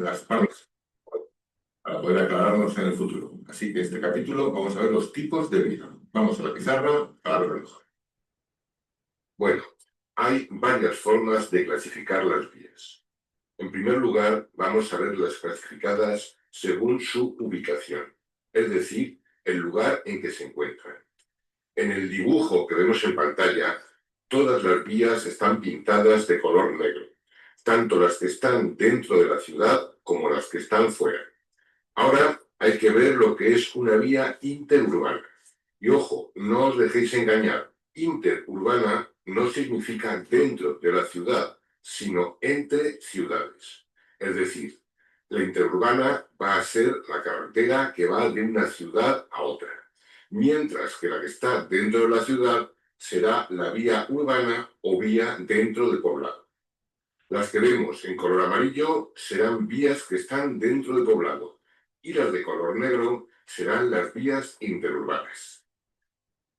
las partes para poder aclararnos en el futuro. Así que este capítulo vamos a ver los tipos de vía. Vamos a la pizarra para verlo mejor. Bueno, hay varias formas de clasificar las vías. En primer lugar, vamos a ver las clasificadas según su ubicación, es decir, el lugar en que se encuentran. En el dibujo que vemos en pantalla, todas las vías están pintadas de color negro, tanto las que están dentro de la ciudad como las que están fuera. Ahora hay que ver lo que es una vía interurbana. Y ojo, no os dejéis engañar. Interurbana no significa dentro de la ciudad, sino entre ciudades. Es decir, la interurbana va a ser la carretera que va de una ciudad a otra, mientras que la que está dentro de la ciudad será la vía urbana o vía dentro del poblado. Las que vemos en color amarillo serán vías que están dentro del poblado y las de color negro serán las vías interurbanas.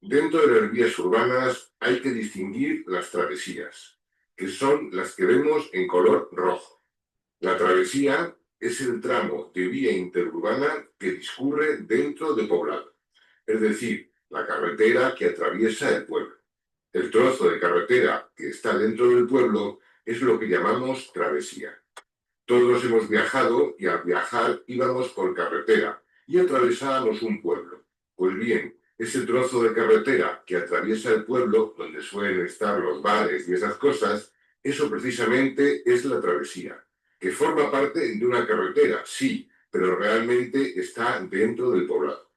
Dentro de las vías urbanas hay que distinguir las travesías, que son las que vemos en color rojo. La travesía es el tramo de vía interurbana que discurre dentro de poblado, es decir, la carretera que atraviesa el pueblo. El trozo de carretera que está dentro del pueblo es lo que llamamos travesía. Todos hemos viajado y al viajar íbamos por carretera y atravesábamos un pueblo. Pues bien, ese trozo de carretera que atraviesa el pueblo, donde suelen estar los bares y esas cosas, eso precisamente es la travesía, que forma parte de una carretera, sí, pero realmente está dentro del poblado.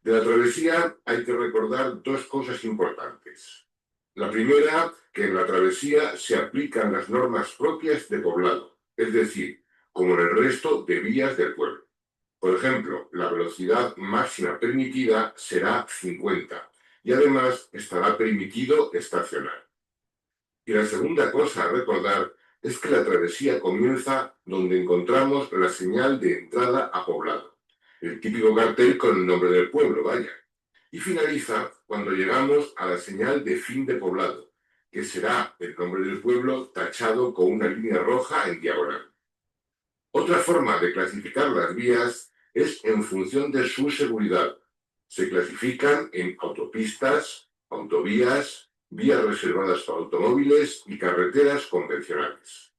De la travesía hay que recordar dos cosas importantes. La primera, que en la travesía se aplican las normas propias de poblado, es decir, como en el resto de vías del pueblo. Por ejemplo, la velocidad máxima permitida será 50 y además estará permitido estacionar. Y la segunda cosa a recordar es que la travesía comienza donde encontramos la señal de entrada a poblado, el típico cartel con el nombre del pueblo, vaya. Y finaliza cuando llegamos a la señal de fin de poblado, que será el nombre del pueblo tachado con una línea roja en diagonal. Otra forma de clasificar las vías es en función de su seguridad. Se clasifican en autopistas, autovías, vías reservadas para automóviles y carreteras convencionales.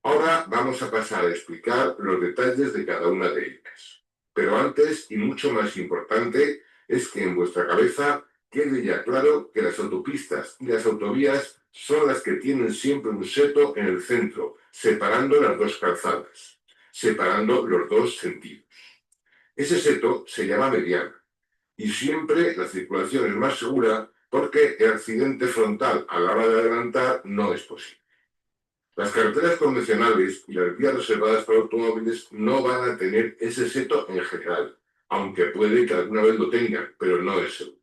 Ahora vamos a pasar a explicar los detalles de cada una de ellas. Pero antes, y mucho más importante, es que en vuestra cabeza quede ya claro que las autopistas y las autovías son las que tienen siempre un seto en el centro, separando las dos calzadas, separando los dos sentidos. Ese seto se llama mediana y siempre la circulación es más segura porque el accidente frontal a la hora de adelantar no es posible. Las carreteras convencionales y las vías reservadas para automóviles no van a tener ese seto en general, aunque puede que alguna vez lo tengan, pero no es seguro.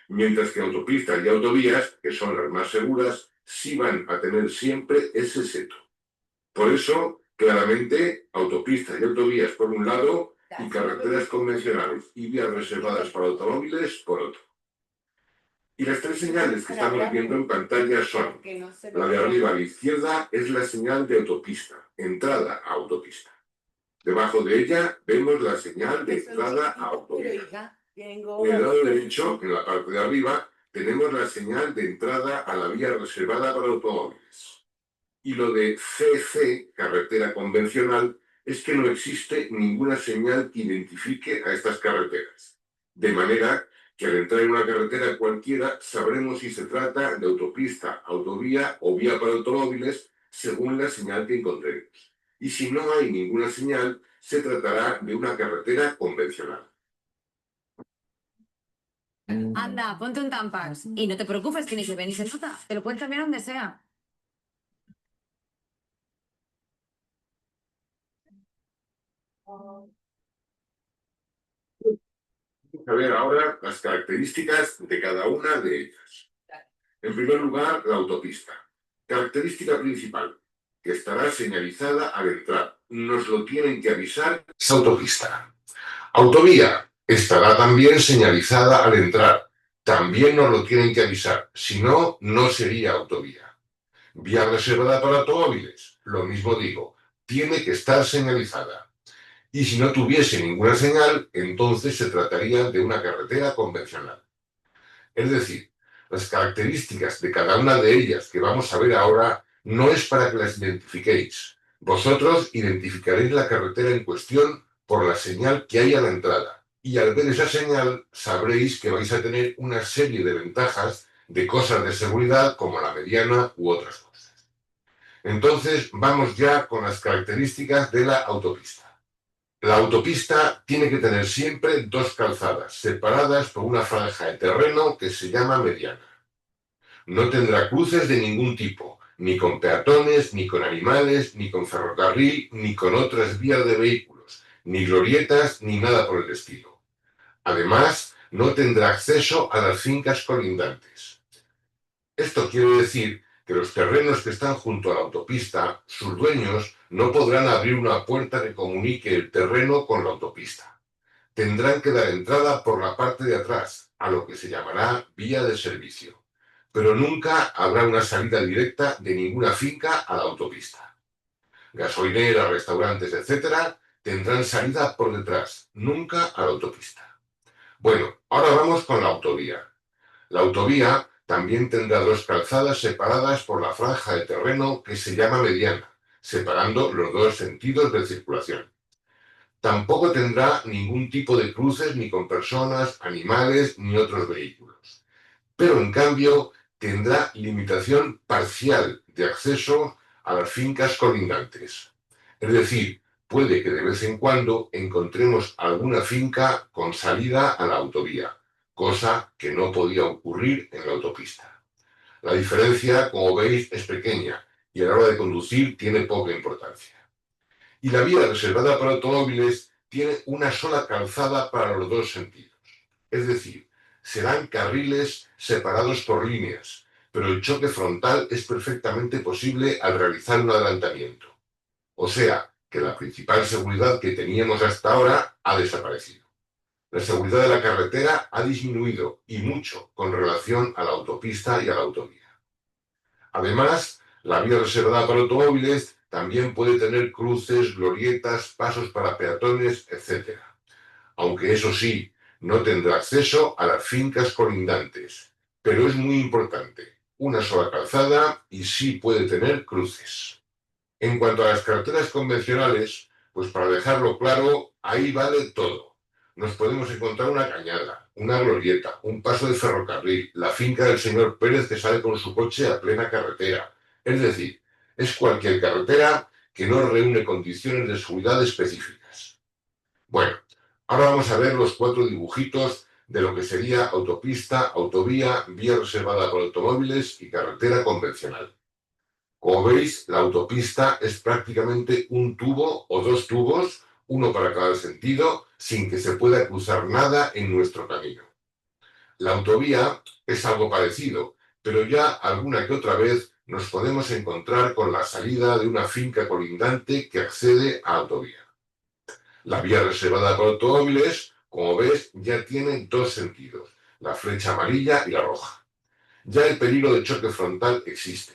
Mientras que autopistas y autovías, que son las más seguras, sí van a tener siempre ese seto. Por eso, claramente, autopistas y autovías por un lado y carreteras convencionales y vías reservadas para automóviles por otro. Y las tres señales que estamos viendo en pantalla son: la de arriba a la izquierda es la señal de autopista, entrada a autopista. Debajo de ella vemos la señal de entrada a autovía. En el lado derecho, en la parte de arriba, tenemos la señal de entrada a la vía reservada para automóviles. Y lo de CC, carretera convencional, es que no existe ninguna señal que identifique a estas carreteras. De manera que al entrar en una carretera cualquiera sabremos si se trata de autopista, autovía o vía para automóviles según la señal que encontremos. Y si no hay ninguna señal, se tratará de una carretera convencional. Anda, ponte un Tampax y no te preocupes que ni se ve ni se nota. Te lo puedes cambiar donde sea. Vamos a ver ahora las características de cada una de ellas. En primer lugar, la autopista. Característica principal, que estará señalizada al entrar. Nos lo tienen que avisar. Es autopista. Autovía. Estará también señalizada al entrar. También nos lo tienen que avisar. Si no, no sería autovía. Vía reservada para automóviles. Lo mismo digo. tiene que estar señalizada. Y si no tuviese ninguna señal, entonces se trataría de una carretera convencional. Es decir, las características de cada una de ellas que vamos a ver ahora no es para que las identifiquéis. Vosotros identificaréis la carretera en cuestión por la señal que hay a la entrada. Y al ver esa señal sabréis que vais a tener una serie de ventajas de cosas de seguridad como la mediana u otras cosas. Entonces vamos ya con las características de la autopista. La autopista tiene que tener siempre dos calzadas, separadas por una franja de terreno que se llama mediana. No tendrá cruces de ningún tipo, ni con peatones, ni con animales, ni con ferrocarril, ni con otras vías de vehículos, ni glorietas, ni nada por el estilo. Además, no tendrá acceso a las fincas colindantes. Esto quiere decir que los terrenos que están junto a la autopista, sus dueños no podrán abrir una puerta que comunique el terreno con la autopista. Tendrán que dar entrada por la parte de atrás, a lo que se llamará vía de servicio. Pero nunca habrá una salida directa de ninguna finca a la autopista. Gasolineras, restaurantes, etcétera, tendrán salida por detrás, nunca a la autopista. Bueno, ahora vamos con la autovía. La autovía también tendrá dos calzadas separadas por la franja de terreno que se llama mediana, separando los dos sentidos de circulación. Tampoco tendrá ningún tipo de cruces ni con personas, animales ni otros vehículos. Pero en cambio tendrá limitación parcial de acceso a las fincas colindantes. Es decir, puede que de vez en cuando encontremos alguna finca con salida a la autovía, cosa que no podía ocurrir en la autopista. La diferencia, como veis, es pequeña y a la hora de conducir tiene poca importancia. Y la vía reservada para automóviles tiene una sola calzada para los dos sentidos. Es decir, serán carriles separados por líneas, pero el choque frontal es perfectamente posible al realizar un adelantamiento. O sea, que la principal seguridad que teníamos hasta ahora ha desaparecido. La seguridad de la carretera ha disminuido y mucho con relación a la autopista y a la autovía. Además, la vía reservada para automóviles también puede tener cruces, glorietas, pasos para peatones, etc. Aunque eso sí, no tendrá acceso a las fincas colindantes. Pero es muy importante, una sola calzada y sí puede tener cruces. En cuanto a las carreteras convencionales, pues para dejarlo claro, ahí vale todo. Nos podemos encontrar una cañada, una glorieta, un paso de ferrocarril, la finca del señor Pérez que sale con su coche a plena carretera. Es decir, es cualquier carretera que no reúne condiciones de seguridad específicas. Bueno, ahora vamos a ver los 4 dibujitos de lo que sería autopista, autovía, vía reservada para automóviles y carretera convencional. Como veis, la autopista es prácticamente un tubo o dos tubos, uno para cada sentido, sin que se pueda cruzar nada en nuestro camino. La autovía es algo parecido, pero ya alguna que otra vez nos podemos encontrar con la salida de una finca colindante que accede a autovía. La vía reservada para automóviles, como ves, ya tiene dos sentidos, la flecha amarilla y la roja. Ya el peligro de choque frontal existe.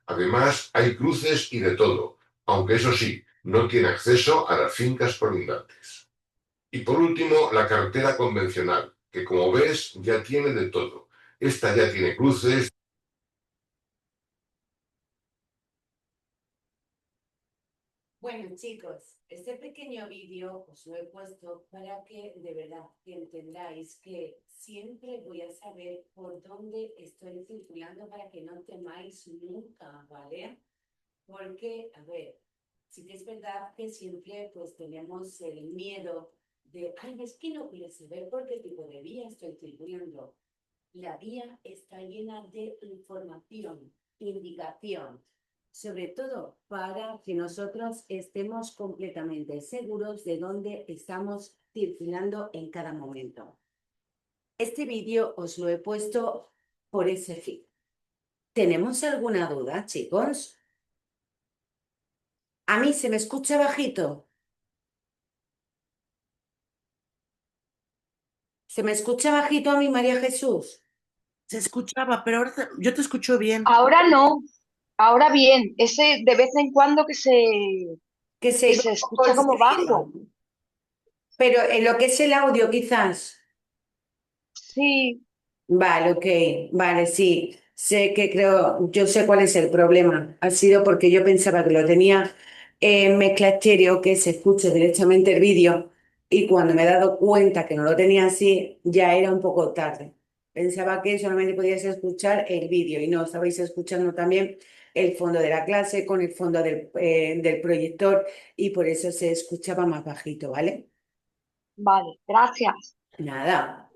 Además, hay cruces y de todo, aunque eso sí, no tiene acceso a las fincas colindantes. Y por último, la carretera convencional, que como ves ya tiene de todo. Esta ya tiene cruces. Bueno, chicos, este pequeño vídeo os lo he puesto para que de verdad que entendáis que siempre voy a saber por dónde estoy circulando para que no temáis nunca, ¿vale? Porque, a ver, sí que es verdad que siempre pues tenemos el miedo de, ay, es que no quiero saber por qué tipo de vía estoy circulando. La vía está llena de información, indicación, sobre todo para que nosotros estemos completamente seguros de dónde estamos circulando en cada momento. Este vídeo os lo he puesto por ese fin. ¿Tenemos alguna duda, chicos? ¿A mí se me escucha bajito? ¿Se me escucha bajito a mí, María Jesús? Se escuchaba, pero ahora yo te escucho bien. Ahora no, ahora bien, ese de vez en cuando que que se Y iba se un poco escucha el como sonido. bajo. Pero en lo que es el audio, quizás. Sí, Vale, ok, vale, sí. Sé que creo, yo sé cuál es el problema. Ha sido porque yo pensaba que lo tenía en mezcla estéreo, que se escuche directamente el vídeo, y cuando me he dado cuenta que no lo tenía así, ya era un poco tarde. Pensaba que solamente podías escuchar el vídeo y no estabais escuchando también el fondo de la clase con el fondo del proyector y por eso se escuchaba más bajito, ¿vale? vale, gracias. Nada.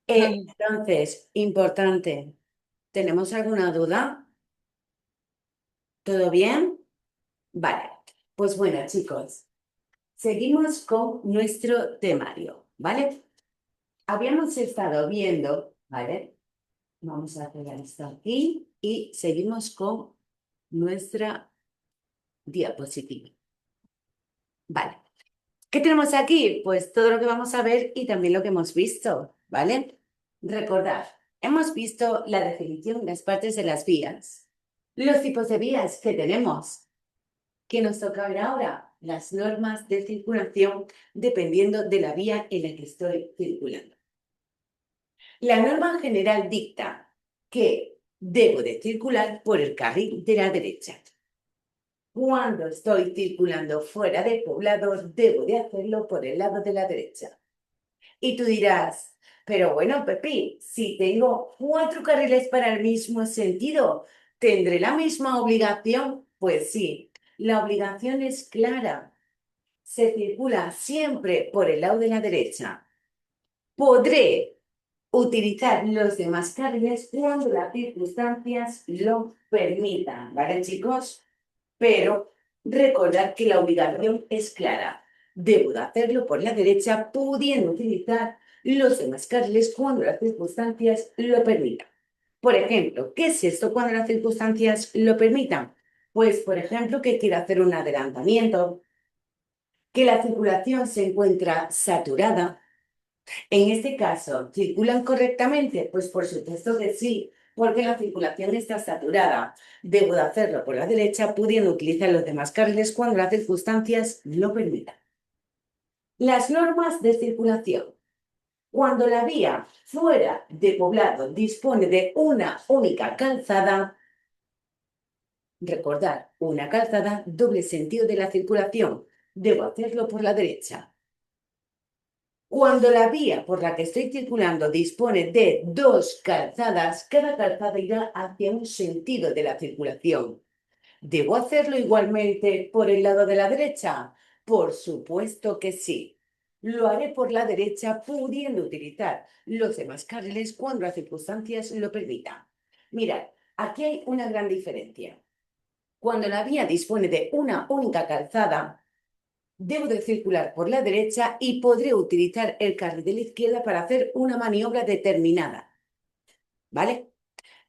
Entonces, importante, ¿tenemos alguna duda? ¿Todo bien? Vale. Pues bueno, chicos, seguimos con nuestro temario, ¿vale? Habíamos estado viendo, ¿vale? Vamos a pegar esto aquí y seguimos con nuestra diapositiva. Vale. ¿Qué tenemos aquí? Pues todo lo que vamos a ver y también lo que hemos visto, ¿vale? Recordad, hemos visto la definición, las partes de las vías, los tipos de vías que tenemos. ¿Qué nos toca ver ahora? Las normas de circulación dependiendo de la vía en la que estoy circulando. La norma general dicta que debo de circular por el carril de la derecha. Cuando estoy circulando fuera del poblado, debo de hacerlo por el lado de la derecha. Y tú dirás, pero bueno, Pepi, si tengo 4 carriles para el mismo sentido, ¿tendré la misma obligación? Pues sí, la obligación es clara. Se circula siempre por el lado de la derecha. Podré utilizar los demás carriles cuando las circunstancias lo permitan, ¿vale, chicos? Pero recordad que la obligación es clara. Debo de hacerlo por la derecha, pudiendo utilizar los demás carriles cuando las circunstancias lo permitan. Por ejemplo, ¿qué es esto cuando las circunstancias lo permitan? Pues, por ejemplo, que quiero hacer un adelantamiento, que la circulación se encuentra saturada. En este caso, ¿circulan correctamente? Pues por supuesto que sí, porque la circulación está saturada. Debo de hacerlo por la derecha, pudiendo utilizar los demás carriles cuando las circunstancias lo permitan. Las normas de circulación. Cuando la vía fuera de poblado dispone de una única calzada, recordar, una calzada, doble sentido de la circulación. Debo hacerlo por la derecha. Cuando la vía por la que estoy circulando dispone de 2 calzadas, cada calzada irá hacia un sentido de la circulación. ¿Debo hacerlo igualmente por el lado de la derecha? Por supuesto que sí. Lo haré por la derecha pudiendo utilizar los demás carriles cuando las circunstancias lo permitan. Mirad, aquí hay una gran diferencia. Cuando la vía dispone de una única calzada, debo de circular por la derecha y podré utilizar el carril de la izquierda para hacer una maniobra determinada. ¿Vale?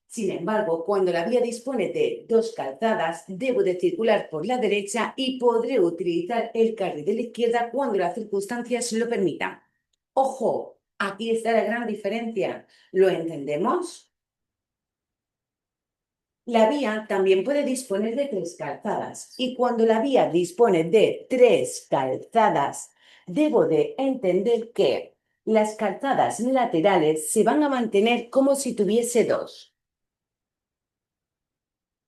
Sin embargo, cuando la vía dispone de 2 calzadas, debo de circular por la derecha y podré utilizar el carril de la izquierda cuando las circunstancias lo permitan. ¡Ojo! Aquí está la gran diferencia. ¿Lo entendemos? La vía también puede disponer de 3 calzadas y cuando la vía dispone de 3 calzadas, debo de entender que las calzadas laterales se van a mantener como si tuviese 2.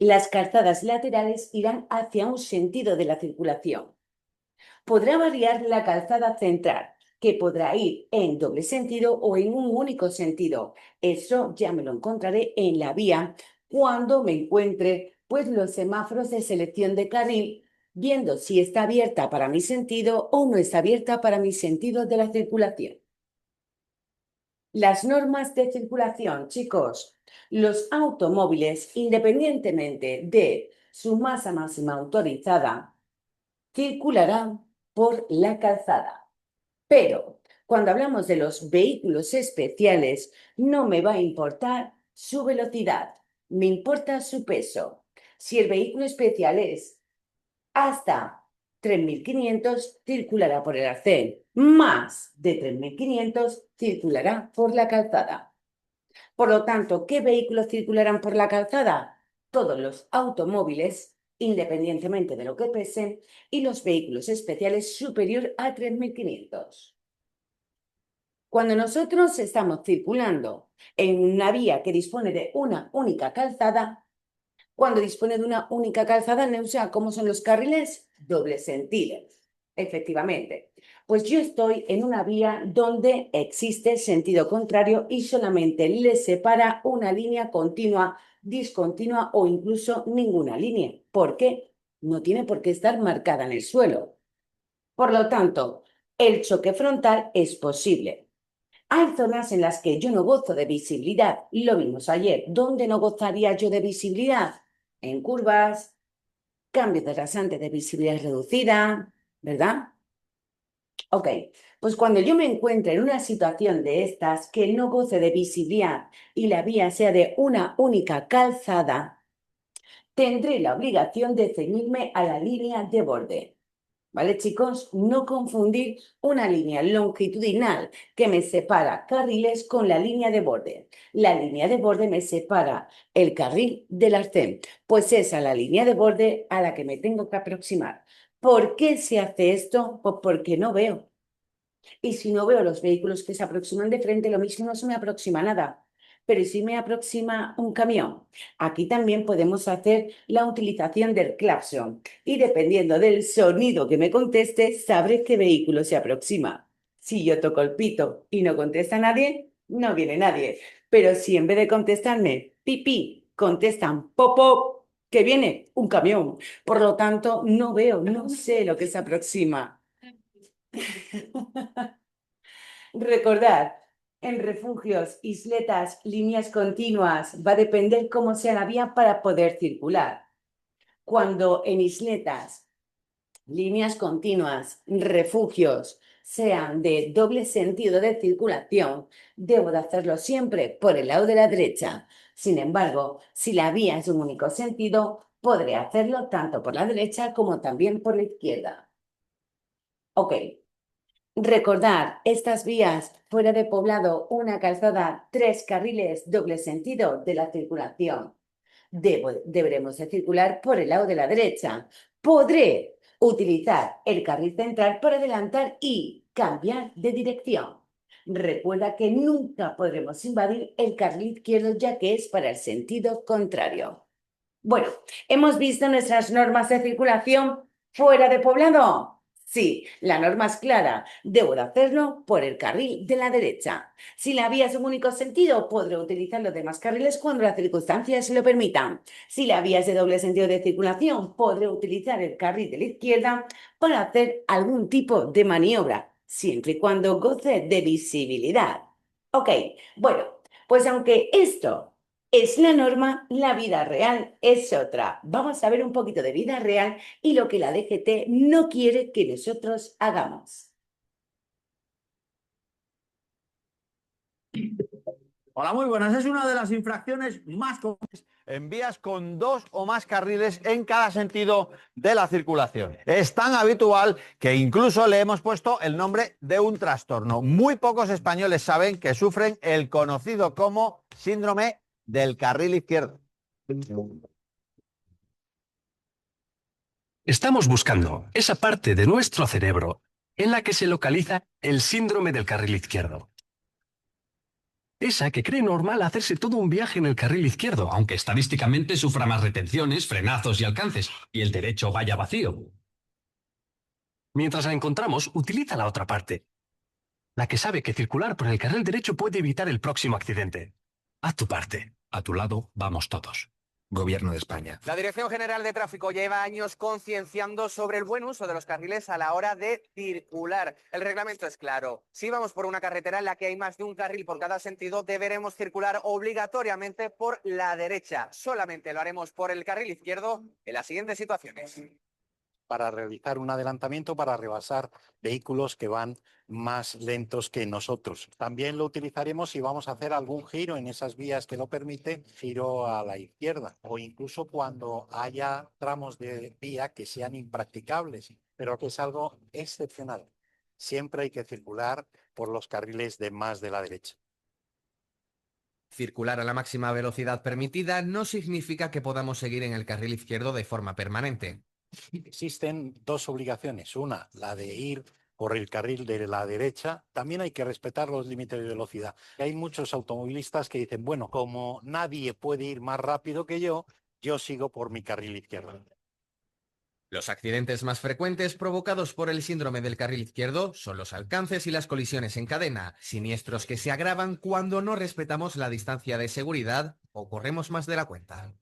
Las calzadas laterales irán hacia un sentido de la circulación. Podrá variar la calzada central, que podrá ir en doble sentido o en un único sentido. Eso ya me lo encontraré en la vía cuando me encuentre pues los semáforos de selección de carril, viendo si está abierta para mi sentido o no está abierta para mi sentido de la circulación. Las normas de circulación, chicos. Los automóviles, independientemente de su masa máxima autorizada, circularán por la calzada. Pero cuando hablamos de los vehículos especiales, no me va a importar su velocidad, me importa su peso. Si el vehículo especial es hasta 3.500, circulará por el arcén. Más de 3.500, circulará por la calzada. Por lo tanto, ¿qué vehículos circularán por la calzada? Todos los automóviles, independientemente de lo que pesen, y los vehículos especiales superior a 3.500. Cuando nosotros estamos circulando en una vía que dispone de una única calzada, cuando dispone de una única calzada, Neusa, ¿cómo son los carriles? Doble sentido, efectivamente. Pues yo estoy en una vía donde existe sentido contrario y solamente le separa una línea continua, discontinua o incluso ninguna línea. ¿Por qué? No tiene por qué estar marcada en el suelo. Por lo tanto, el choque frontal es posible. Hay zonas en las que yo no gozo de visibilidad, lo vimos ayer. ¿Dónde no gozaría yo de visibilidad? En curvas, cambios de rasante de visibilidad reducida, ¿verdad? Ok, pues cuando yo me encuentre en una situación de estas que no goce de visibilidad y la vía sea de una única calzada, tendré la obligación de ceñirme a la línea de borde. ¿Vale, chicos? No confundir una línea longitudinal que me separa carriles con la línea de borde. La línea de borde me separa el carril del arcén. Pues esa es la línea de borde a la que me tengo que aproximar. ¿Por qué se hace esto? Pues porque no veo. Y si no veo los vehículos que se aproximan de frente, lo mismo no se me aproxima nada. Pero ¿y si me aproxima un camión? Aquí también podemos hacer la utilización del claxon y dependiendo del sonido que me conteste, sabré qué vehículo se aproxima. Si yo toco el pito y no contesta nadie, no viene nadie. Pero si en vez de contestarme pipí, contestan popo, que viene un camión. Por lo tanto, no veo, no sé lo que se aproxima. Recordad, en refugios, isletas, líneas continuas, va a depender cómo sea la vía para poder circular. Cuando en isletas, líneas continuas, refugios sean de doble sentido de circulación, debo de hacerlo siempre por el lado de la derecha. Sin embargo, si la vía es un único sentido, podré hacerlo tanto por la derecha como también por la izquierda. Ok. Recordar, estas vías fuera de poblado, una calzada, 3 carriles, doble sentido de la circulación. Deberemos de circular por el lado de la derecha. Podré utilizar el carril central para adelantar y cambiar de dirección. Recuerda que nunca podremos invadir el carril izquierdo ya que es para el sentido contrario. Bueno, ¿hemos visto nuestras normas de circulación fuera de poblado? Sí, la norma es clara. Debo de hacerlo por el carril de la derecha. Si la vía es un único sentido, podré utilizar los demás carriles cuando las circunstancias lo permitan. Si la vía es de doble sentido de circulación, podré utilizar el carril de la izquierda para hacer algún tipo de maniobra, siempre y cuando goce de visibilidad. Ok, bueno, pues aunque esto es la norma, la vida real es otra. Vamos a ver un poquito de vida real y lo que la DGT no quiere que nosotros hagamos. Hola, muy buenas. Es una de las infracciones más comunes en vías con 2 o más carriles en cada sentido de la circulación. Es tan habitual que incluso le hemos puesto el nombre de un trastorno. Muy pocos españoles saben que sufren el conocido como síndrome del carril izquierdo. Estamos buscando esa parte de nuestro cerebro en la que se localiza el síndrome del carril izquierdo. Esa que cree normal hacerse todo un viaje en el carril izquierdo, aunque estadísticamente sufra más retenciones, frenazos y alcances, y el derecho vaya vacío. Mientras la encontramos, utiliza la otra parte, la que sabe que circular por el carril derecho puede evitar el próximo accidente. Haz tu parte. A tu lado vamos todos. Gobierno de España. La Dirección General de Tráfico lleva años concienciando sobre el buen uso de los carriles a la hora de circular. El reglamento es claro. Si vamos por una carretera en la que hay más de un carril por cada sentido, deberemos circular obligatoriamente por la derecha. Solamente lo haremos por el carril izquierdo en las siguientes situaciones. Para realizar un adelantamiento para rebasar vehículos que van más lentos que nosotros. También lo utilizaremos si vamos a hacer algún giro en esas vías que lo permite, giro a la izquierda, o incluso cuando haya tramos de vía que sean impracticables, pero que es algo excepcional. Siempre hay que circular por los carriles de más de la derecha. Circular a la máxima velocidad permitida no significa que podamos seguir en el carril izquierdo de forma permanente. Existen dos obligaciones. Una, la de ir por el carril de la derecha. También hay que respetar los límites de velocidad. Hay muchos automovilistas que dicen, bueno, como nadie puede ir más rápido que yo sigo por mi carril izquierdo. Los accidentes más frecuentes provocados por el síndrome del carril izquierdo son los alcances y las colisiones en cadena, siniestros que se agravan cuando no respetamos la distancia de seguridad o corremos más de la cuenta.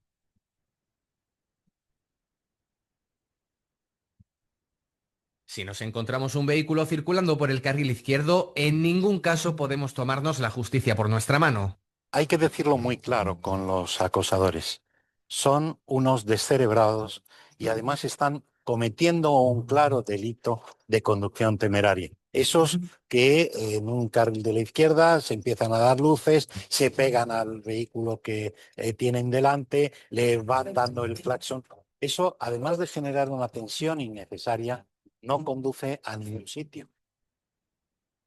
Si nos encontramos un vehículo circulando por el carril izquierdo, en ningún caso podemos tomarnos la justicia por nuestra mano. Hay que decirlo muy claro con los acosadores. Son unos descerebrados y además están cometiendo un claro delito de conducción temeraria. Esos que en un carril de la izquierda se empiezan a dar luces, se pegan al vehículo que tienen delante, le van dando el claxon. Eso, además de generar una tensión innecesaria, no conduce a ningún sitio.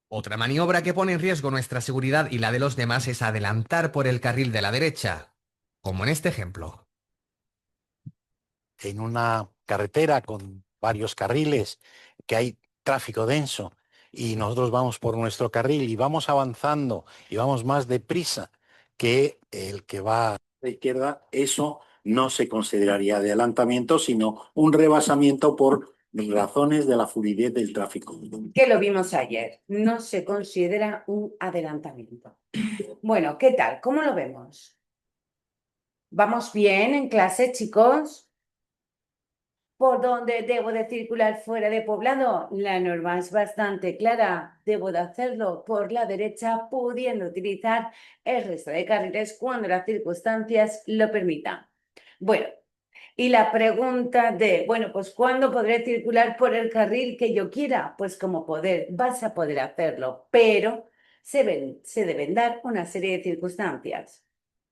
Otra maniobra que pone en riesgo nuestra seguridad y la de los demás es adelantar por el carril de la derecha, como en este ejemplo. En una carretera con varios carriles, que hay tráfico denso y nosotros vamos por nuestro carril y vamos avanzando y vamos más deprisa que el que va a la izquierda, eso no se consideraría adelantamiento, sino un rebasamiento por razones de la fluidez del tráfico. Que lo vimos ayer, no se considera un adelantamiento. Bueno, ¿qué tal? ¿Cómo lo vemos? ¿Vamos bien en clase, chicos? ¿Por dónde debo de circular fuera de poblado? La norma es bastante clara. Debo de hacerlo por la derecha, pudiendo utilizar el resto de carriles cuando las circunstancias lo permitan. Bueno, y la pregunta de, bueno, pues ¿cuándo podré circular por el carril que yo quiera? Pues vas a poder hacerlo, pero se deben dar una serie de circunstancias.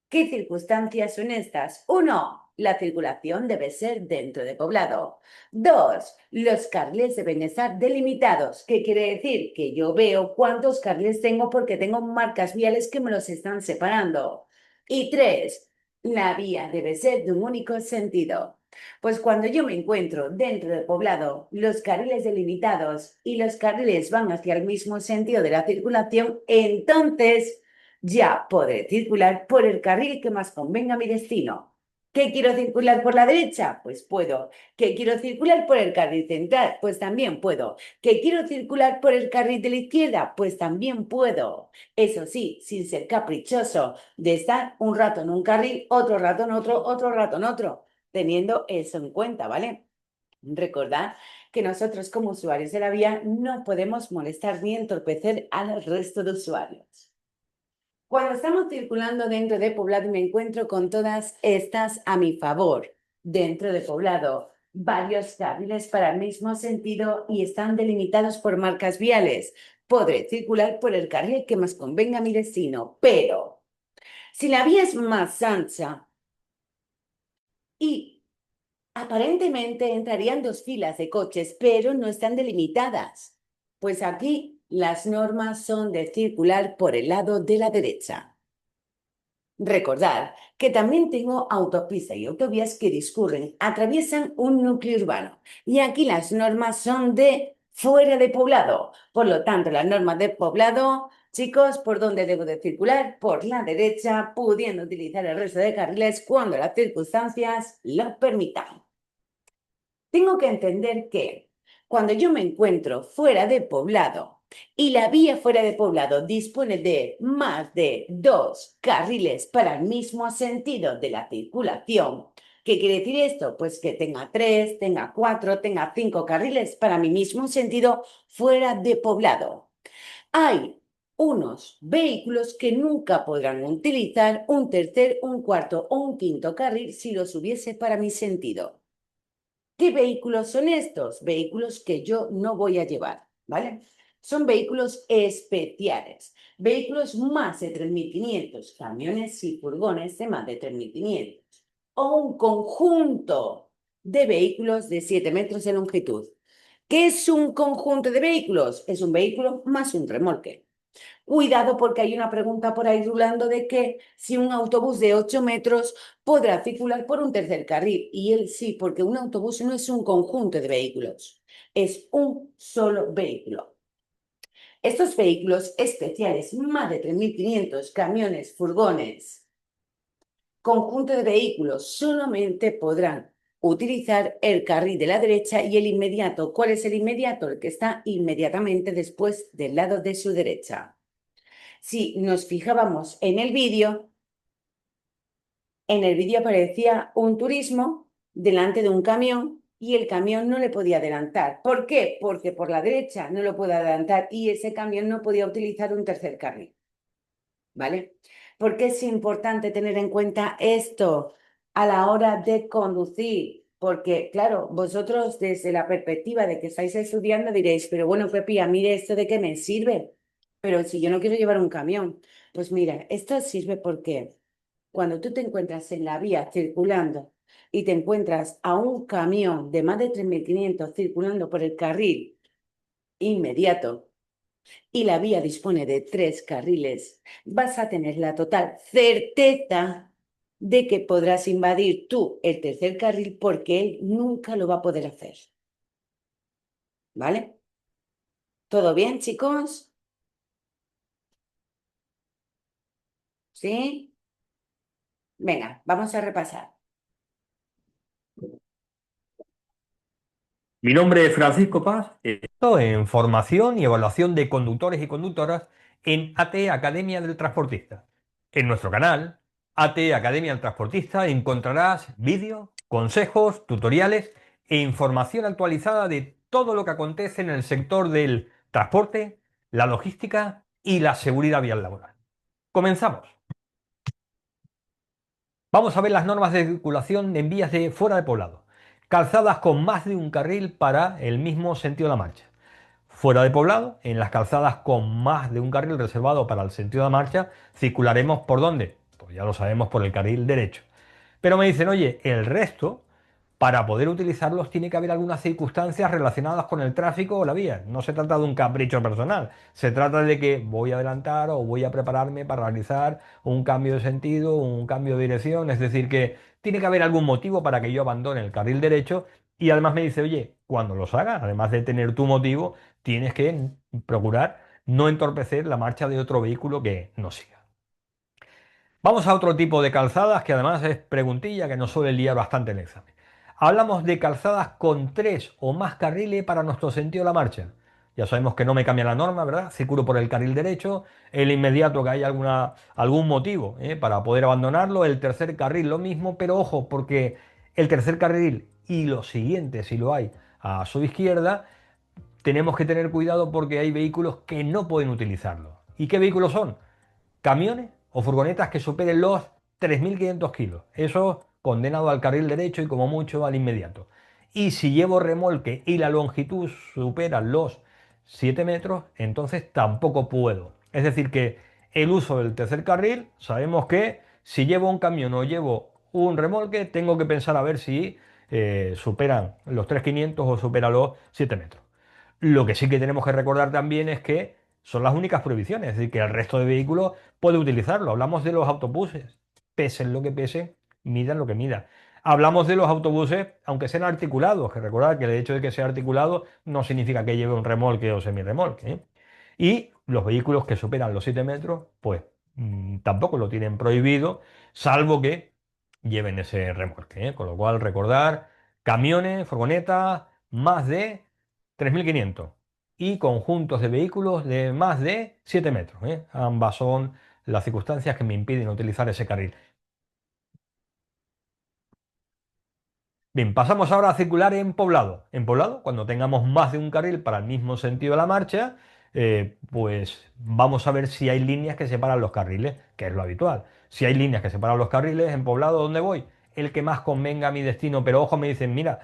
¿Qué circunstancias son estas? 1. La circulación debe ser dentro de poblado. 2. Los carriles deben estar delimitados. ¿Qué quiere decir? Que yo veo cuántos carriles tengo porque tengo marcas viales que me los están separando. Y 3. La vía debe ser de un único sentido. Pues cuando yo me encuentro dentro del poblado, los carriles delimitados y los carriles van hacia el mismo sentido de la circulación, entonces ya podré circular por el carril que más convenga a mi destino. ¿Qué quiero circular por la derecha? Pues puedo. ¿Qué quiero circular por el carril central? Pues también puedo. ¿Qué quiero circular por el carril de la izquierda? Pues también puedo. Eso sí, sin ser caprichoso de estar un rato en un carril, otro rato en otro rato en otro, teniendo eso en cuenta, ¿vale? Recordad que nosotros como usuarios de la vía no podemos molestar ni entorpecer al resto de usuarios. Cuando estamos circulando dentro de poblado me encuentro con todas estas a mi favor. Dentro de poblado, varios carriles para el mismo sentido y están delimitados por marcas viales. Podré circular por el carril que más convenga a mi destino, pero si la vía es más ancha y aparentemente entrarían 2 filas de coches, pero no están delimitadas, pues aquí las normas son de circular por el lado de la derecha. Recordad que también tengo autopistas y autovías que atraviesan un núcleo urbano. Y aquí las normas son de fuera de poblado. Por lo tanto, las normas de poblado, chicos, ¿por dónde debo de circular? Por la derecha, pudiendo utilizar el resto de carriles cuando las circunstancias lo permitan. Tengo que entender que cuando yo me encuentro fuera de poblado y la vía fuera de poblado dispone de más de 2 carriles para el mismo sentido de la circulación, ¿qué quiere decir esto? Pues que tenga 3, tenga 4, tenga 5 carriles para mi mismo sentido fuera de poblado. Hay unos vehículos que nunca podrán utilizar un tercer, un cuarto o un quinto carril si los hubiese para mi sentido. ¿Qué vehículos son estos? Vehículos que yo no voy a llevar, ¿vale? Son vehículos especiales, vehículos más de 3.500, camiones y furgones de más de 3.500, o un conjunto de vehículos de 7 metros de longitud. ¿Qué es un conjunto de vehículos? Es un vehículo más un remolque. Cuidado porque hay una pregunta por ahí rulando de que si un autobús de 8 metros podrá circular por un tercer carril. Y él sí, porque un autobús no es un conjunto de vehículos, es un solo vehículo. Estos vehículos especiales, más de 3.500 camiones, furgones, conjunto de vehículos, solamente podrán utilizar el carril de la derecha y el inmediato. ¿Cuál es el inmediato? El que está inmediatamente después del lado de su derecha. Si nos fijábamos en el vídeo aparecía un turismo delante de un camión y el camión no le podía adelantar. ¿Por qué? Porque por la derecha no lo puede adelantar y ese camión no podía utilizar un tercer carril. ¿Vale? ¿Por qué es importante tener en cuenta esto a la hora de conducir? Porque, claro, vosotros desde la perspectiva de que estáis estudiando diréis, pero bueno, Pepía, mire esto de qué me sirve. Pero si yo no quiero llevar un camión, pues mira, esto sirve porque cuando tú te encuentras en la vía circulando y te encuentras a un camión de más de 3.500 circulando por el carril inmediato, y la vía dispone de 3 carriles, vas a tener la total certeza de que podrás invadir tú el tercer carril porque él nunca lo va a poder hacer. ¿Vale? ¿Todo bien, chicos? ¿Sí? Venga, vamos a repasar. Mi nombre es Francisco Paz, estoy en formación y evaluación de conductores y conductoras en AT Academia del Transportista. En nuestro canal, AT Academia del Transportista, encontrarás vídeos, consejos, tutoriales e información actualizada de todo lo que acontece en el sector del transporte, la logística y la seguridad vial laboral. Comenzamos. Vamos a ver las normas de circulación en vías de fuera de poblado. Calzadas con más de un carril para el mismo sentido de la marcha. Fuera de poblado, en las calzadas con más de un carril reservado para el sentido de la marcha, circularemos ¿por dónde? Pues ya lo sabemos, por el carril derecho. Pero me dicen, oye, el resto, para poder utilizarlos tiene que haber algunas circunstancias relacionadas con el tráfico o la vía. No se trata de un capricho personal, se trata de que voy a adelantar o voy a prepararme para realizar un cambio de sentido, un cambio de dirección, es decir, que tiene que haber algún motivo para que yo abandone el carril derecho y además me dice, oye, cuando los hagas, además de tener tu motivo, tienes que procurar no entorpecer la marcha de otro vehículo que no siga. Vamos a otro tipo de calzadas que además es preguntilla que nos suele liar bastante en el examen. Hablamos de calzadas con 3 o más carriles para nuestro sentido de la marcha. Ya sabemos que no me cambia la norma, ¿verdad? Circulo por el carril derecho, el inmediato que hay algún motivo para poder abandonarlo, el tercer carril lo mismo, pero ojo, porque el tercer carril y los siguientes, si lo hay, a su izquierda, tenemos que tener cuidado porque hay vehículos que no pueden utilizarlo. ¿Y qué vehículos son? Camiones o furgonetas que superen los 3.500 kilos. Eso condenado al carril derecho y como mucho al inmediato. Y si llevo remolque y la longitud supera los 7 metros, entonces tampoco puedo. Es decir, que el uso del tercer carril, sabemos que si llevo un camión o llevo un remolque, tengo que pensar a ver si superan los 3.500 o superan los 7 metros. Lo que sí que tenemos que recordar también es que son las únicas prohibiciones, es decir, que el resto de vehículos puede utilizarlo. Hablamos de los autobuses, pesen lo que pesen, midan lo que midan. Hablamos de los autobuses, aunque sean articulados, que recordar que el hecho de que sea articulado no significa que lleve un remolque o semirremolque, ¿eh? Y los vehículos que superan los 7 metros, pues tampoco lo tienen prohibido, salvo que lleven ese remolque, ¿eh? Con lo cual, recordar, camiones, furgonetas, más de 3.500 y conjuntos de vehículos de más de 7 metros, ¿eh? Ambas son las circunstancias que me impiden utilizar ese carril. Bien, pasamos ahora a circular en poblado. En poblado, cuando tengamos más de un carril para el mismo sentido de la marcha, pues vamos a ver si hay líneas que separan los carriles, que es lo habitual. Si hay líneas que separan los carriles, en poblado, ¿dónde voy? El que más convenga a mi destino, pero ojo, me dicen, mira,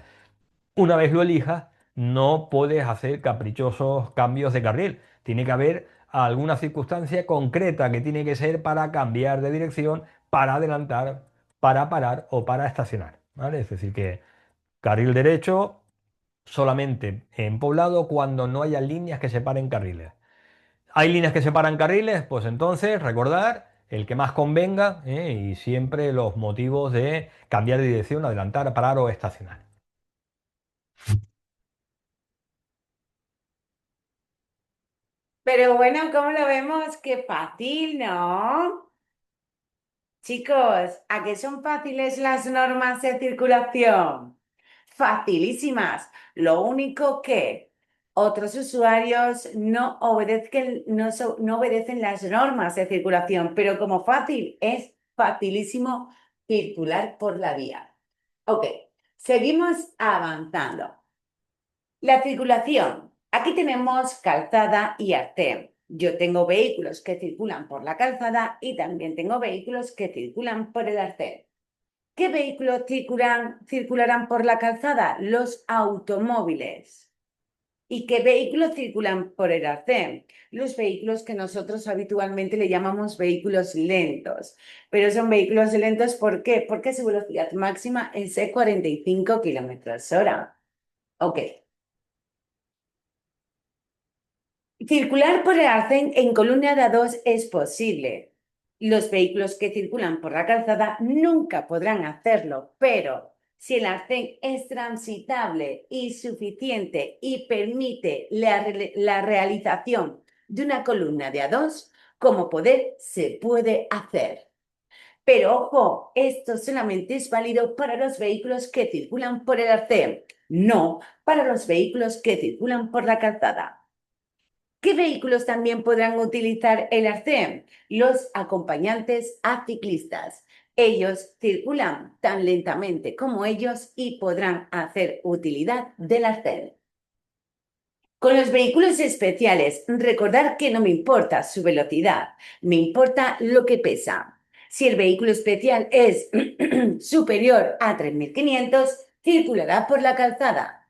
una vez lo elijas, no puedes hacer caprichosos cambios de carril. Tiene que haber alguna circunstancia concreta que tiene que ser para cambiar de dirección, para adelantar, para parar o para estacionar, ¿vale? Es decir, que carril derecho solamente en poblado cuando no haya líneas que separen carriles. Hay líneas que separan carriles, pues entonces recordar el que más convenga, y siempre los motivos de cambiar de dirección, adelantar, parar o estacionar. Pero bueno, ¿cómo lo vemos? Qué fácil, ¿no? Chicos, ¿a qué son fáciles las normas de circulación? Facilísimas. Lo único que otros usuarios no obedecen las normas de circulación, pero como fácil, es facilísimo circular por la vía. Ok, seguimos avanzando. La circulación. Aquí tenemos calzada y arcén. Yo tengo vehículos que circulan por la calzada y también tengo vehículos que circulan por el arcén. ¿Qué vehículos circularán por la calzada? Los automóviles. ¿Y qué vehículos circulan por el arcén? Los vehículos que nosotros habitualmente le llamamos vehículos lentos. Pero son vehículos lentos, ¿por qué? Porque su velocidad máxima es de 45 km/h. Ok. Circular por el arcén en columna de A2 es posible. Los vehículos que circulan por la calzada nunca podrán hacerlo, pero si el arcén es transitable y suficiente y permite la realización de una columna de A2, como poder se puede hacer. Pero ojo, esto solamente es válido para los vehículos que circulan por el arcén, no para los vehículos que circulan por la calzada. ¿Qué vehículos también podrán utilizar el arcén? Los acompañantes a ciclistas. Ellos circulan tan lentamente como ellos y podrán hacer utilidad del arcén. Con los vehículos especiales, recordar que no me importa su velocidad, me importa lo que pesa. Si el vehículo especial es superior a 3.500, circulará por la calzada.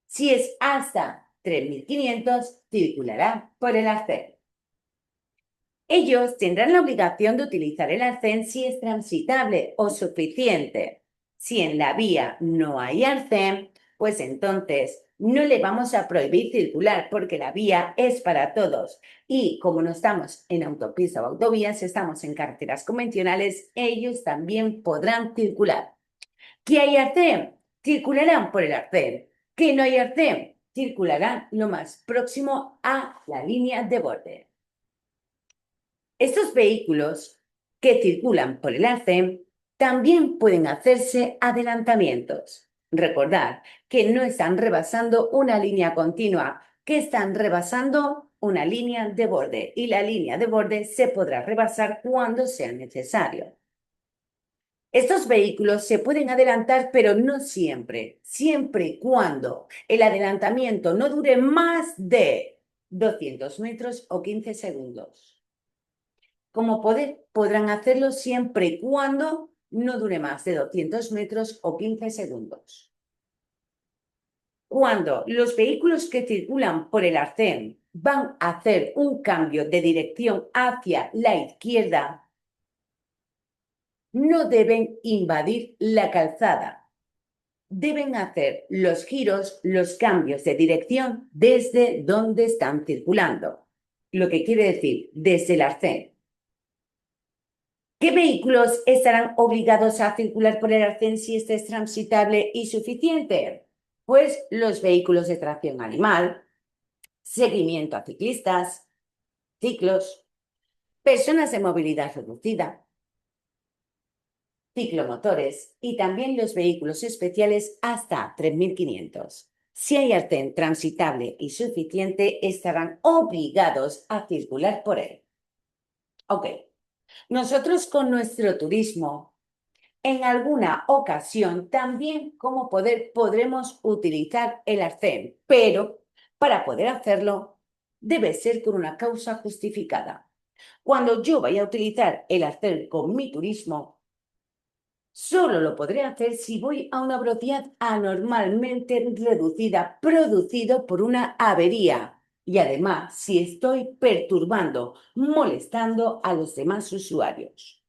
Si es hasta 3.500, circulará por el arcén. Ellos tendrán la obligación de utilizar el arcén si es transitable o suficiente. Si en la vía no hay arcén, pues entonces no le vamos a prohibir circular porque la vía es para todos. Y como no estamos en autopista o autovías, estamos en carreteras convencionales, ellos también podrán circular. ¿Qué hay arcén? Circularán por el arcén. ¿Que no hay arcén? Circularán lo más próximo a la línea de borde. Estos vehículos que circulan por el arcén también pueden hacerse adelantamientos. Recordad que no están rebasando una línea continua, que están rebasando una línea de borde y la línea de borde se podrá rebasar cuando sea necesario. Estos vehículos se pueden adelantar, pero no siempre, siempre y cuando el adelantamiento no dure más de 200 metros o 15 segundos. Como podrán hacerlo siempre y cuando no dure más de 200 metros o 15 segundos. Cuando los vehículos que circulan por el arcén van a hacer un cambio de dirección hacia la izquierda, no deben invadir la calzada. Deben hacer los giros, los cambios de dirección desde donde están circulando. Lo que quiere decir, desde el arcén. ¿Qué vehículos estarán obligados a circular por el arcén si este es transitable y suficiente? Pues los vehículos de tracción animal, seguimiento a ciclistas, ciclos, personas de movilidad reducida, ciclomotores y también los vehículos especiales hasta 3.500. Si hay arcén transitable y suficiente, estarán obligados a circular por él. Ok. Nosotros con nuestro turismo, en alguna ocasión también podremos utilizar el arcén, pero para poder hacerlo debe ser con una causa justificada. Cuando yo vaya a utilizar el arcén con mi turismo, solo lo podré hacer si voy a una velocidad anormalmente reducida, producido por una avería. Y además, si estoy perturbando, molestando a los demás usuarios.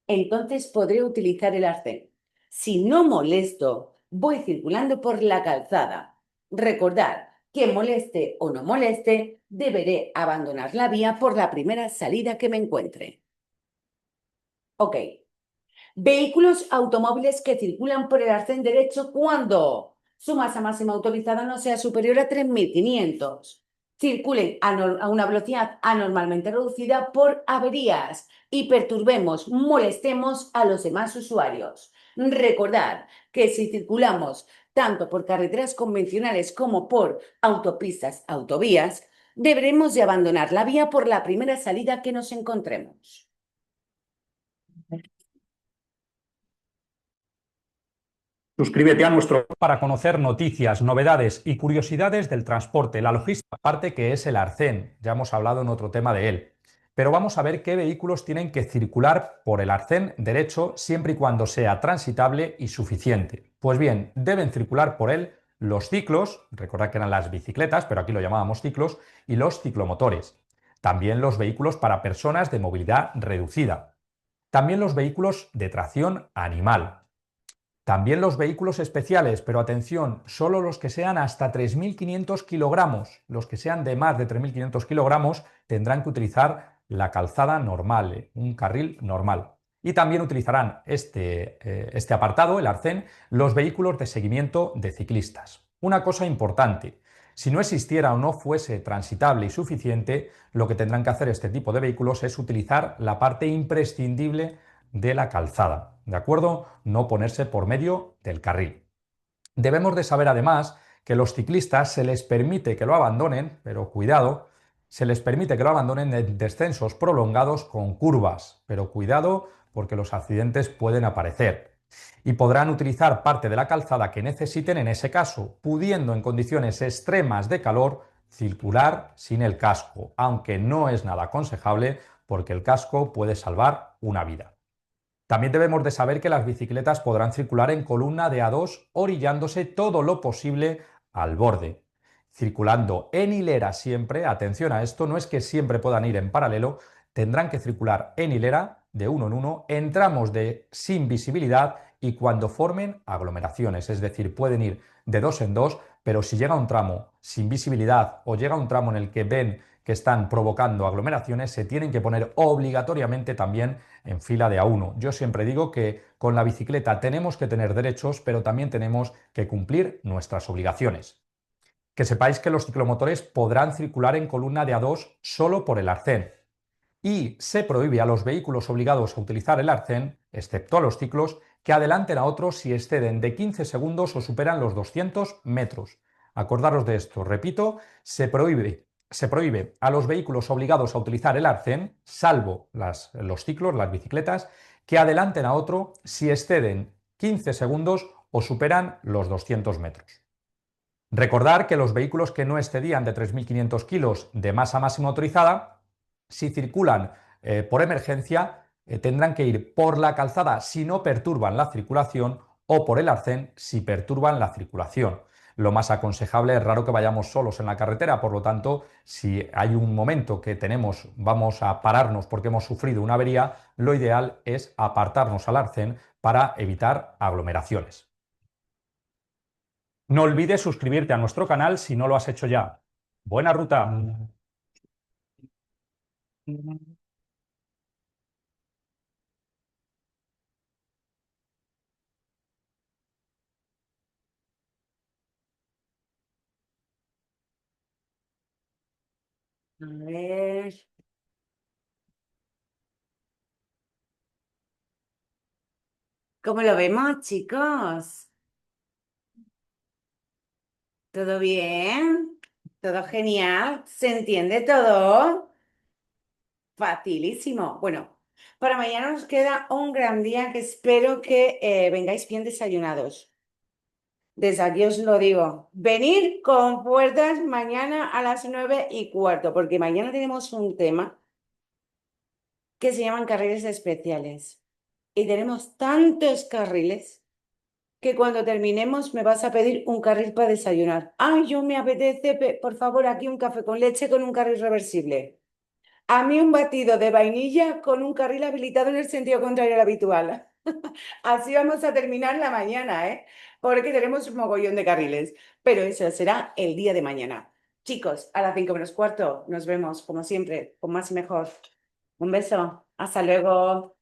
Entonces podré utilizar el arcén. Si no molesto, voy circulando por la calzada. Recordad que moleste o no moleste, deberé abandonar la vía por la primera salida que me encuentre. Ok. Vehículos automóviles que circulan por el arcén derecho cuando su masa máxima autorizada no sea superior a 3.500. Circulen a una velocidad anormalmente reducida por averías y perturbemos, molestemos a los demás usuarios. Recordad que si circulamos tanto por carreteras convencionales como por autopistas, autovías, deberemos de abandonar la vía por la primera salida que nos encontremos. Suscríbete a nuestro para conocer noticias, novedades y curiosidades del transporte, la logística, parte que es el arcén. Ya hemos hablado en otro tema de él. Pero vamos a ver qué vehículos tienen que circular por el arcén derecho siempre y cuando sea transitable y suficiente. Pues bien, deben circular por él los ciclos, recordad que eran las bicicletas, pero aquí lo llamábamos ciclos, y los ciclomotores. También los vehículos para personas de movilidad reducida. También los vehículos de tracción animal. También los vehículos especiales, pero atención, solo los que sean hasta 3.500 kilogramos. Los que sean de más de 3.500 kilogramos tendrán que utilizar la calzada normal, un carril normal. Y también utilizarán este apartado, el arcén, los vehículos de seguimiento de ciclistas. Una cosa importante, si no existiera o no fuese transitable y suficiente, lo que tendrán que hacer este tipo de vehículos es utilizar la parte imprescindible de la calzada, ¿de acuerdo? No ponerse por medio del carril. Debemos de saber además que los ciclistas se les permite que lo abandonen, pero cuidado, se les permite que lo abandonen en descensos prolongados con curvas, pero cuidado porque los accidentes pueden aparecer. Y podrán utilizar parte de la calzada que necesiten en ese caso, pudiendo en condiciones extremas de calor circular sin el casco, aunque no es nada aconsejable porque el casco puede salvar una vida. También debemos de saber que las bicicletas podrán circular en columna de A2 orillándose todo lo posible al borde. Circulando en hilera siempre, atención a esto, no es que siempre puedan ir en paralelo, tendrán que circular en hilera de uno en uno, en tramos de sin visibilidad y cuando formen aglomeraciones, es decir, pueden ir de dos en dos, pero si llega un tramo sin visibilidad o llega un tramo en el que ven que están provocando aglomeraciones, se tienen que poner obligatoriamente también en fila de A1. Yo siempre digo que con la bicicleta tenemos que tener derechos, pero también tenemos que cumplir nuestras obligaciones. Que sepáis que los ciclomotores podrán circular en columna de A2 solo por el arcén. Y se prohíbe a los vehículos obligados a utilizar el arcén, excepto a los ciclos, que adelanten a otros si exceden de 15 segundos o superan los 200 metros. Acordaros de esto, repito, se prohíbe a los vehículos obligados a utilizar el arcén, salvo los ciclos, las bicicletas, que adelanten a otro si exceden 15 segundos o superan los 200 metros. Recordar que los vehículos que no excedían de 3.500 kilos de masa máxima autorizada, si circulan por emergencia, tendrán que ir por la calzada si no perturban la circulación o por el arcén si perturban la circulación. Lo más aconsejable es raro que vayamos solos en la carretera, por lo tanto, si hay un momento que vamos a pararnos porque hemos sufrido una avería, lo ideal es apartarnos al arcén para evitar aglomeraciones. No olvides suscribirte a nuestro canal si no lo has hecho ya. ¡Buena ruta! A ver. ¿Cómo lo vemos, chicos? ¿Todo bien? ¿Todo genial? ¿Se entiende todo? Facilísimo. Bueno, para mañana nos queda un gran día que espero que vengáis bien desayunados. Desde aquí os lo digo. Venir con fuerzas mañana a las 9:15, porque mañana tenemos un tema que se llaman carriles especiales. Y tenemos tantos carriles que cuando terminemos me vas a pedir un carril para desayunar. Ay, yo me apetece, por favor, aquí un café con leche con un carril reversible. A mí un batido de vainilla con un carril habilitado en el sentido contrario al habitual. Así vamos a terminar la mañana, ¿eh? porque tenemos un mogollón de carriles, pero eso será el día de mañana. Chicos, a las 5:45 nos vemos, como siempre, con más y mejor. Un beso, hasta luego.